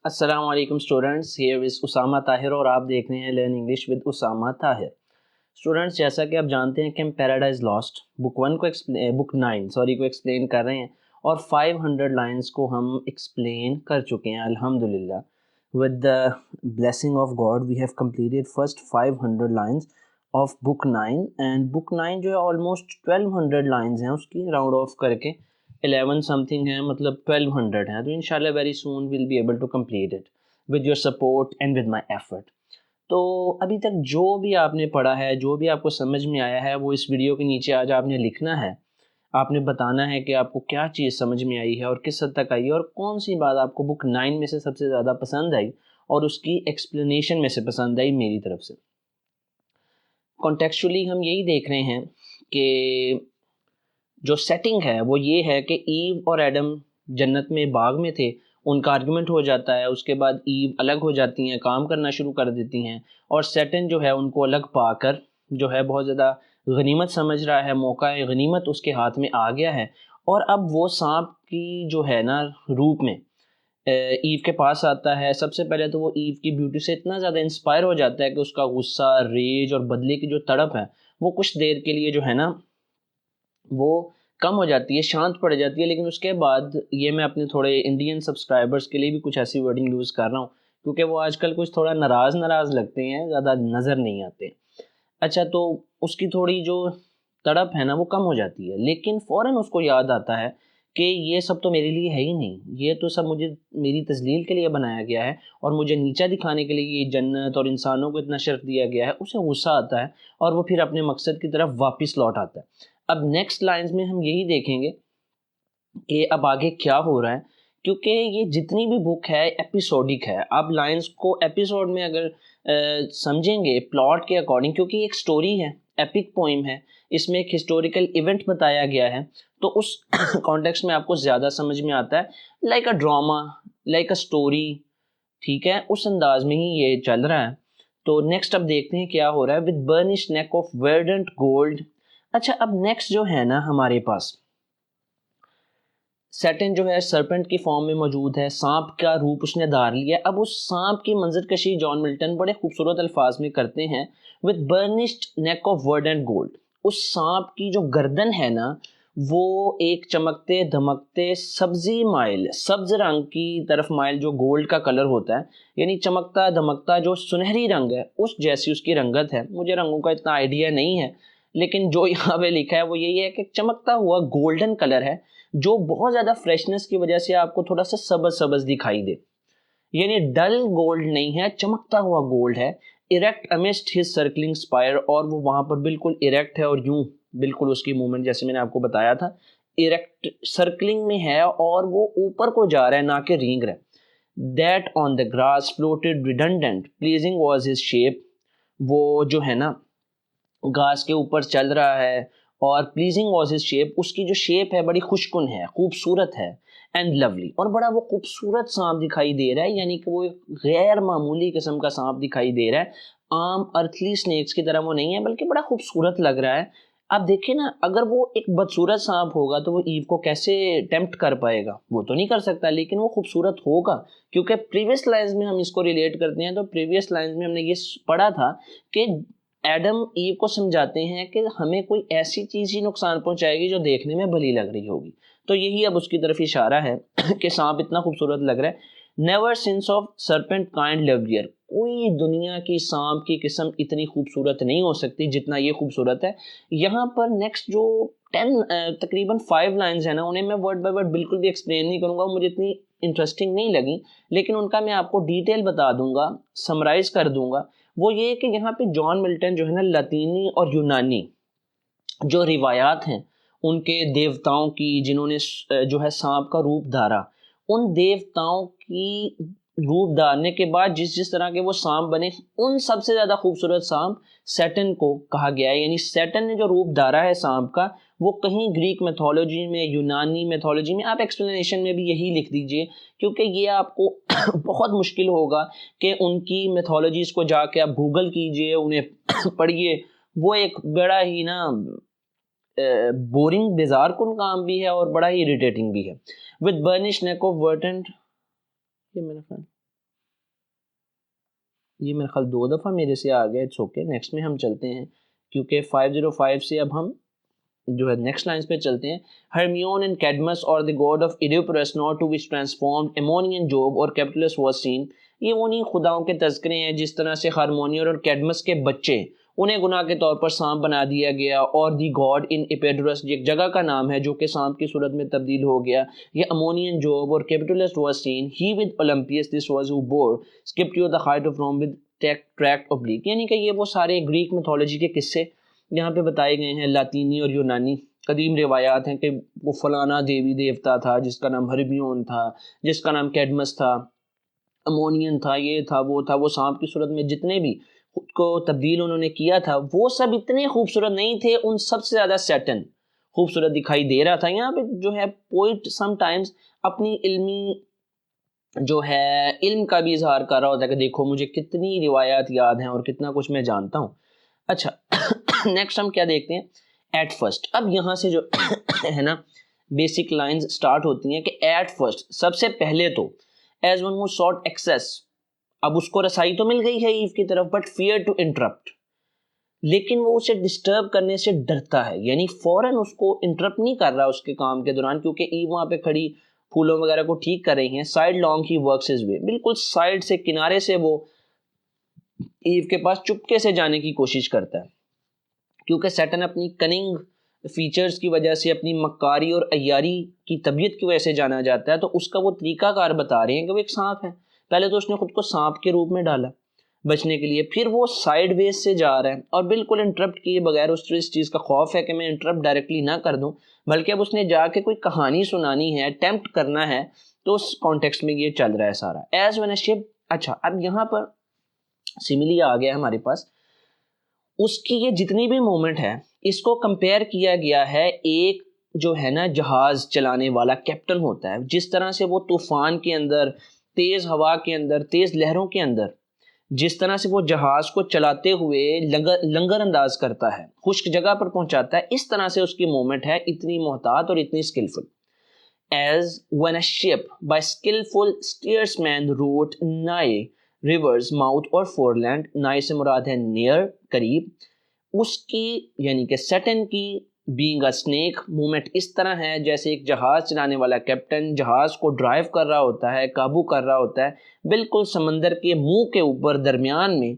अस्सलाम वालेकुम students, here is Usama Tahir और आप देख रहे हैं learn English with Usama Tahir. Students, जैसा कि आप जानते हैं कि हम पैराडाइज लॉस्ट बुक 9 को एक्सप्लेन कर रहे हैं और 500 लाइंस को हम एक्सप्लेन कर चुके हैं अल्हम्दुलिल्लाह। With the blessing of God we have completed first 500 lines of book 9 and book 9 जो है ऑलमोस्ट 1200 लाइंस हैं, उसकी राउंड ऑफ करके 11 समथिंग है, मतलब 1200 है। तो इंशाल्लाह very soon will be able to complete it with your support and with my effort. तो अभी तक जो भी आपने पढ़ा है, जो भी आपको समझ में आया है, वो इस वीडियो के नीचे आज आपने लिखना है। आपने बताना है कि आपको क्या चीज़ समझ में आई है और किस हद तक आई है और कौन सी बात आपको बुक 9 में से सबसे ज़्यादा पसंद आई और उसकी एक्सप्लेनेशन में से पसंद आई मेरी तरफ से। कॉन्टेक्चुअली हम यही देख रहे हैं कि जो सेटिंग है वो ये है कि ईव और एडम जन्नत में बाग में थे, उनका आर्गुमेंट हो जाता है। उसके बाद ईव अलग हो जाती हैं, काम करना शुरू कर देती हैं और सैटर्न जो है उनको अलग पाकर जो है बहुत ज़्यादा गनीमत समझ रहा है, मौका गनीमत उसके हाथ में आ गया है। और अब वो सांप की जो है ना रूप में ईव के पास आता है। सबसे पहले तो वो ईव की ब्यूटी से इतना ज़्यादा इंस्पायर हो जाता है कि उसका गुस्सा, रेज और बदले की जो तड़प है वो कुछ देर के लिए जो है ना वो कम हो जाती है, शांत पड़ जाती है। लेकिन उसके बाद ये मैं अपने थोड़े इंडियन सब्सक्राइबर्स के लिए भी कुछ ऐसी वर्डिंग यूज़ कर रहा हूँ क्योंकि वो आजकल कुछ थोड़ा नाराज़ नाराज़ लगते हैं, ज़्यादा नज़र नहीं आते। अच्छा, तो उसकी थोड़ी जो तड़प है ना वो कम हो जाती है, लेकिन फ़ौरन उसको याद आता है कि ये सब तो मेरे लिए है ही नहीं, ये तो सब मुझे मेरी तज़लील के लिए बनाया गया है और मुझे नीचा दिखाने के लिए ये जन्नत और इंसानों को इतना शर्फ दिया गया है। उसे गुस्सा आता है और वो फिर अपने मकसद की तरफ वापस लौट आता है। अब नेक्स्ट लाइंस में हम यही देखेंगे कि अब आगे क्या हो रहा है, क्योंकि ये जितनी भी बुक है एपिसोडिक है। आप लाइंस को एपिसोड में अगर समझेंगे प्लॉट के अकॉर्डिंग, क्योंकि एक स्टोरी है, एपिक पोइम है, इसमें एक हिस्टोरिकल इवेंट बताया गया है, तो उस कॉन्टेक्स्ट में आपको ज़्यादा समझ में आता है। Like a drama, like a story, ठीक है, उस अंदाज में ही ये चल रहा है। तो नेक्स्ट अब देखते हैं क्या हो रहा है with burnish neck of verdant gold. अच्छा, अब नेक्स्ट जो है ना हमारे पास सैटन जो है सर्पेंट की फॉर्म में मौजूद है, सांप का रूप उसने धार लिया। अब उस सांप की मंजरकशी जॉन मिल्टन बड़े खूबसूरत अल्फाज में करते हैं with burnished neck of word and gold. उस सांप की जो गर्दन है ना वो एक चमकते धमकते सब्जी माइल, सब्ज रंग की तरफ माइल, जो गोल्ड का कलर होता है, यानी चमकता धमकता जो सुनहरी रंग है उस जैसी उसकी रंगत है। मुझे रंगों का इतना आइडिया नहीं है, लेकिन जो यहाँ पे लिखा है वो यही है कि चमकता हुआ गोल्डन कलर है जो बहुत ज़्यादा फ्रेशनेस की वजह से आपको थोड़ा सा सबज सबज दिखाई दे, यानी डल गोल्ड नहीं है, चमकता हुआ गोल्ड है। Erect amidst his circling spire, और वो वहां पर बिल्कुल इरेक्ट है और यूं बिल्कुल उसकी मूवमेंट जैसे मैंने आपको बताया था इरेक्ट सर्कलिंग में है और वो ऊपर को जा रहा है, ना कि रेंग रहा है। That on the grass floated redundant pleasing was his shape. वो जो है ना घास के ऊपर चल रहा है और प्लीजिंग वॉज हिज शेप, उसकी जो शेप है बड़ी खुशकुन है, खूबसूरत है। एंड लवली, और बड़ा वो खूबसूरत सांप दिखाई दे रहा है, यानी कि वो एक गैर मामूली किस्म का सांप दिखाई दे रहा है। आम अर्थली स्नेक्स की तरह वो नहीं है, बल्कि बड़ा खूबसूरत लग रहा है। आप देखिए ना, अगर वो एक बदसूरत सांप होगा तो वो ईव को कैसे टेम्प्ट कर पाएगा? वो तो नहीं कर सकता, लेकिन वो खूबसूरत होगा क्योंकि प्रीवियस लाइन्स में हम इसको रिलेट करते हैं। तो प्रीवियस लाइन्स में हमने ये पढ़ा था कि एडम ईव को समझाते हैं कि हमें कोई ऐसी चीज़ ही नुकसान पहुंचाएगी जो देखने में भली लग रही होगी। तो यही अब उसकी तरफ इशारा है कि सांप इतना खूबसूरत लग रहा है। Never since of serpent kind lovelier, कोई दुनिया की सांप की किस्म इतनी खूबसूरत नहीं हो सकती जितना ये खूबसूरत है। यहाँ पर नेक्स्ट जो 10 तकरीबन 5 लाइंस है ना, उन्हें मैं वर्ड बाय वर्ड बिल्कुल भी एक्सप्लेन नहीं करूँगा, मुझे इतनी इंटरेस्टिंग नहीं लगी, लेकिन उनका मैं आपको डिटेल बता दूंगा, समराइज कर दूंगा। वो ये कि यहाँ पे जॉन मिल्टन जो है ना लतीनी और यूनानी जो रिवायात हैं उनके देवताओं की, जिन्होंने जो है सांप का रूप धारा, उन देवताओं की रूप धारने के बाद जिस जिस तरह के वो सांप बने, उन सबसे ज़्यादा खूबसूरत सांप सैटर्न को कहा गया है। यानी सैटर्न ने जो रूप धारा है सांप का, वो कहीं ग्रीक मैथोलॉजी में, यूनानी मैथोलॉजी में, आप एक्सप्लेनेशन में भी यही लिख दीजिए, क्योंकि ये आपको बहुत मुश्किल होगा कि उनकी मैथोलॉजीज़ को जाके आप गूगल कीजिए, उन्हें पढ़िए। वो एक बड़ा ही ना बोरिंग बेजार कुन काम भी है और बड़ा ही इरिटेटिंग भी है। विद बर्निश नेक ऑफ वर्टेंट, ये मेरा फ्रेंड ये मेरे ख्याल 2 दफ़ा मेरे से आ गया, इट्स ओके। नेक्स्ट में हम चलते हैं, क्योंकि 505 से अब हम जो है नेक्स्ट लाइन्स पे चलते हैं। Hermione and Cadmus or the god of Epidaurus not to which transformed Ammonian Jove or Capitoline was scene. ये उन्हीं खुदाओं के तज़किरे हैं जिस तरह से हारमोनियन और कैडमस के बच्चे उन्हें गुनाह के तौर पर सांप बना दिया गया, और दी गॉड इन एपेडरस एक जगह का नाम है जो कि सांप की सूरत में तब्दील हो गया। ये Ammonian Jove or Capitoline was seen he with Olympias this was who bore Scipio to the height of Rome with tract oblique. यानी कि ये वो सारे ग्रीक मिथोलॉजी के किस्से यहाँ पे बताए गए हैं, लातीनी और यूनानी कदीम रिवायात हैं कि वो फलाना देवी देवता था जिसका नाम हरमियोन था, जिसका नाम कैडमस था, अमोनियन था, ये था, वो सांप की सूरत में जितने भी खुद को तब्दील उन्होंने किया था वो सब इतने खूबसूरत नहीं थे, उन सबसे ज़्यादा सैटर्न खूबसूरत दिखाई दे रहा था। यहाँ पे जो है पोइट समटाइम्स अपनी इल्मी जो है इल्म का भी इजहार कर रहा होता है कि देखो मुझे कितनी रिवायात याद हैं और कितना कुछ मैं जानता हूँ। अच्छा नेक्स्ट हम क्या देखते हैं, एट फर्स्ट। अब यहाँ से जो है ना बेसिक लाइंस स्टार्ट होती हैं कि एट फर्स्ट, सबसे पहले तो, as one who sought access, अब उसको रसाई तो मिल गई है ईव की तरफ, बट फियर टू इंटरप्ट, लेकिन वो उसे डिस्टर्ब करने से डरता है, यानी फौरन उसको इंटरप्ट नहीं कर रहा उसके काम के दौरान, क्योंकि ईव वहाँ पे खड़ी फूलों वगैरह को ठीक कर रही हैं। Side long he works his way, बिल्कुल साइड से, किनारे से वो ईव के पास चुपके से जाने की कोशिश करता है, क्योंकि सैटर्न अपनी कनिंग फीचर्स की वजह से, अपनी मक्कारी और अय्यारी की तबीयत की वजह से जाना जाता है। तो उसका वो तरीकाकार बता रहे हैं कि वो एक सांप है। पहले तो उसने खुद को सांप के रूप में डाला बचने के लिए, फिर वो साइड वेज से जा रहा है और बिल्कुल इंटरप्ट किए बगैर, उससे इस चीज़ का खौफ है कि मैं इंटरप्ट डायरेक्टली ना कर दूं, बल्कि अब उसने जाके कोई कहानी सुनानी है, अटेम्प्ट करना है, तो उस कॉन्टेक्स्ट में ये चल रहा है सारा। As one ship. अच्छा, अब यहाँ पर सिमिली आ गया हमारे पास, उसकी ये जितनी भी मूवमेंट है इसको कंपेयर किया गया है एक जो है ना जहाज चलाने वाला कैप्टन होता है, जिस तरह से वो तूफान के अंदर, तेज हवा के अंदर, तेज लहरों के अंदर जिस तरह से वो जहाज को चलाते हुए लंगर अंदाज करता है, खुश्क जगह पर पहुंचाता है, इस तरह से उसकी मूवमेंट है, इतनी मोहतात और इतनी skilful. As when a ship by skilful steersman wrought nigh river's mouth or foreland, नाए से मुराद है नियर, करीब, उसकी यानी कि सैटर्न की बीइंग अ स्नेक मूवमेंट इस तरह है जैसे एक जहाज चलाने वाला कैप्टन जहाज को ड्राइव कर रहा होता है, काबू कर रहा होता है, बिल्कुल समंदर के मुंह के ऊपर दरमियान में,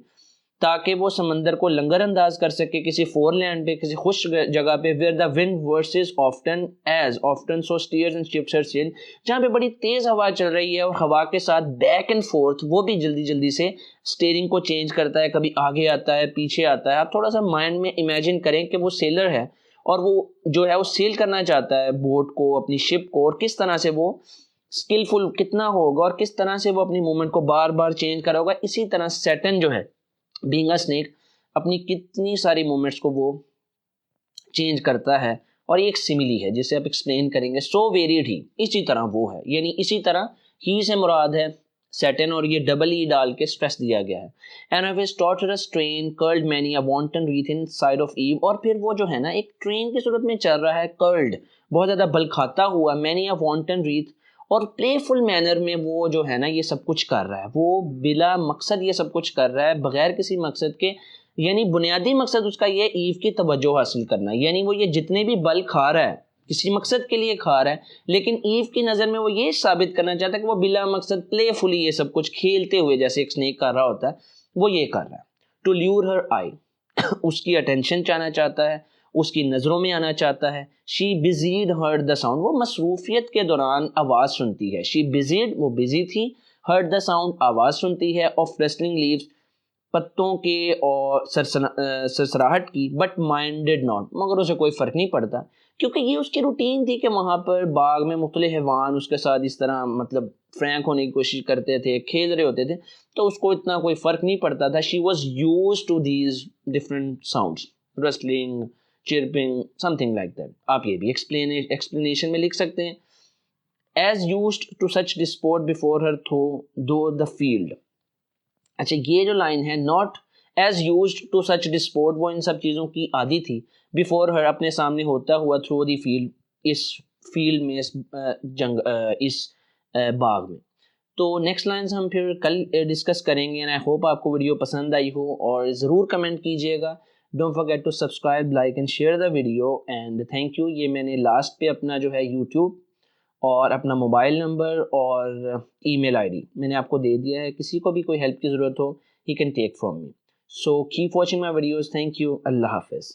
ताकि वो समंदर को लंगर अंदाज कर सके किसी फोरलैंड पे, किसी खुश जगह पे, where the wind veers often as often so steers and ships are sail, जहाँ पे बड़ी तेज हवा चल रही है और हवा के साथ बैक एंड फोर्थ वो भी जल्दी जल्दी से स्टीयरिंग को चेंज करता है, कभी आगे आता है, पीछे आता है। आप थोड़ा सा माइंड में इमेजिन करें कि वो सेलर है और वो जो है वो सेल करना चाहता है बोट को, अपनी शिप को, और किस तरह से वो स्किलफुल कितना होगा और किस तरह से वो अपनी मूवमेंट को बार बार चेंज करा होगा। इसी तरह सैटर्न जो है बीइंग अ स्नेक अपनी कितनी सारी मूवमेंट्स को वो चेंज करता है, और ये एक सिमिली है जिसे आप एक्सप्लेन करेंगे। सो वेरिड ही, इसी तरह वो है, यानी इसी तरह ही से मुराद है सैटर्न, और ये डबल ई डाल के स्ट्रेस दिया गया है। And of his tortuous train curled many a wanton wreath in sight of Eve, और फिर वो जो है ना एक ट्रेन की सूरत में चल रहा है, कर्ल्ड बहुत ज़्यादा बल खाता हुआ, मैनी अ वांटन रीथ, और प्लेफुल मैनर में वो जो है ना ये सब कुछ कर रहा है, वो बिला मकसद ये सब कुछ कर रहा है, बगैर किसी मकसद के, यानी बुनियादी मकसद उसका ये ईव की तवज्जो हासिल करना, यानी वो ये जितने भी बल खा रहा है किसी मकसद के लिए खा रहा है, लेकिन ईव की नज़र में वो ये साबित करना चाहता है कि वो बिला मकसद प्लेफुली ये सब कुछ खेलते हुए जैसे एक स्नेक कर रहा होता है वो ये कर रहा है। टू ल्यूर हर आई, उसकी अटेंशन चाहना चाहता है, उसकी नज़रों में आना चाहता है। शी बिजीड हर्ड द साउंड, वो मसरूफियत के दौरान आवाज़ सुनती है। शी बिजीड, वो बिजी थी, हर्ड द साउंड, आवाज़ सुनती है, ऑफ रेस्लिंग लीव्स, पत्तों के और सरसराहट की, बट माइंडेड नॉट, मगर उसे कोई फ़र्क नहीं पड़ता, क्योंकि ये उसकी रूटीन थी कि वहाँ पर बाग में मुख्तलिफ हैवान उसके साथ इस तरह मतलब फ्रैंक होने की कोशिश करते थे, खेल रहे होते थे, तो उसको इतना कोई फ़र्क नहीं पड़ता था। She was use to these different sounds, rustling, chirping, something like that. आप ये भी एक्सप्लेनेशन में लिख सकते हैं। As used to such disport before her through the field. अच्छा, ये जो लाइन है, not as used to such disport, वो इन सब चीज़ों की आदी थी, बिफोर हर, अपने सामने होता हुआ, थ्रू द फील्ड, इस फील्ड में, इस बाग में। तो नेक्स्ट लाइंस हम फिर कल डिस्कस करेंगे एंड आई होप आपको वीडियो पसंद आई हो और ज़रूर कमेंट कीजिएगा। Don't forget to subscribe, like and share the video and thank you. ये मैंने लास्ट पे अपना जो है यूट्यूब और अपना मोबाइल नंबर और ईमेल आईडी मैंने आपको दे दिया है, किसी को भी कोई हेल्प की ज़रूरत हो he can take from me. So keep watching my videos. Thank you. अल्लाह हाफिज़।